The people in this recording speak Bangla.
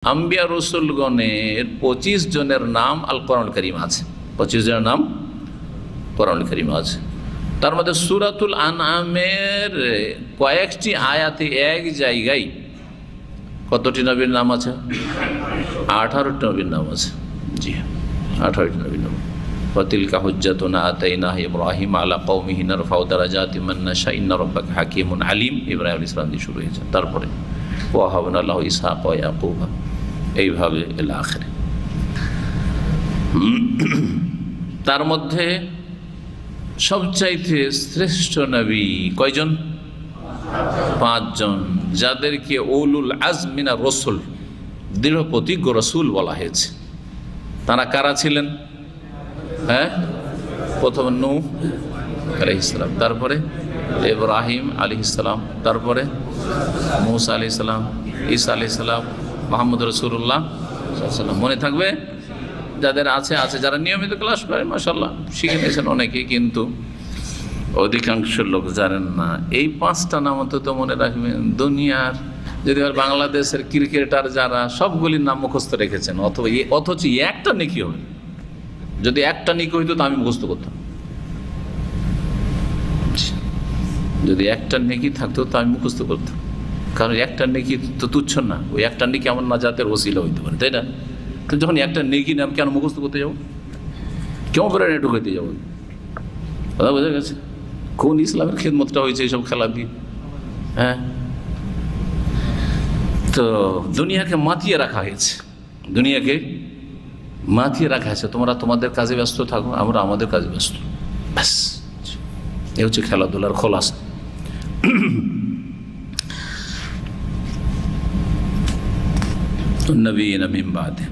আম্বিয়া রসুলগণের 25 জনের নাম আল কোরআনুল কারীম আছে। 25 জনের নাম কোরআনুল কারীম আছে। তার মধ্যে সূরাতুল আনআমের কয়েকটি আয়াতে এক জায়গায় কতটি নবীর নাম আছে? 18টি নবীর নাম আছে। জি, 18টি নবীর নাম। ওয়াতিলকা হুজ্জাতুনা আতাইনাহা ইব্রাহিম আলা কওমিহি নারফাউ দারাজাতিম মান নাশা ইন্না রাব্বাকা হাকীমুন আলীম। ইব্রাহিম আলাইহিস সালাম দিয়ে শুরু হয়েছে। তারপরে ওয়াহাবনা লাহু ইসহাক ওয়া ইয়াকুব, এইভাবে ইলা আখিরে। তার মধ্যে সবচাইতে শ্রেষ্ঠ নবী কয়জন? 5 জন, যাদেরকে উলুল আজম মিনার রসুল, দৃঢ় প্রতিজ্ঞ রসুল বলা হয়েছে। তারা কারা ছিলেন? প্রথম নূহ আলাইহিস সালাম, তারপরে ইব্রাহিম আলাইহিস সালাম, তারপরে মূসা আলাইহিস সালাম, ঈসা আলাইহিস সালাম, মুহাম্মদ রাসূলুল্লাহ সাল্লাল্লাহু আলাইহি ওয়াসাল্লাম। মনে থাকবে? যাদের আছে, যারা নিয়মিত ক্লাস করে মাশাআল্লাহ শিখে নিয়েছেন অনেকেই, কিন্তু অধিকাংশ লোক জানেন না। এই 5টা নাম অন্তত মনে রাখবেন। দুনিয়ার যদি বাংলাদেশের ক্রিকেটার যারা সবগুলির নাম মুখস্থ রেখেছেন, অথচ একটা নেকি হবে। যদি একটা নেকি হইতো তো আমি মুখস্থ করতাম। যদি একটা নেকি থাকতো তো আমি মুখস্থ করতাম, কারণ একটা নেকি তো তুচ্ছ না। ওই একটা নেকি আমার নাজাতের ওসিলা হইতে পারে, তাই না? তো যখন একটা নেকি নাম কেন মুখস্থ করতে যাবো? কেমন করে ঢুকাইতে যাবো? কথা বোঝা গেছে? কোন ইসলামের খেদমতটা হয়েছে এইসব খেলা দিয়ে? তো দুনিয়াকে মাতিয়ে রাখা হয়েছে, দুনিয়াকে মাতিয়ে রাখা হয়েছে। তোমরা তোমাদের কাজে ব্যস্ত থাকো, আমরা আমাদের কাজে ব্যস্ত, ব্যাস। এ হচ্ছে খেলাধুলার খোলাসা। নবীনা মিন বাদে।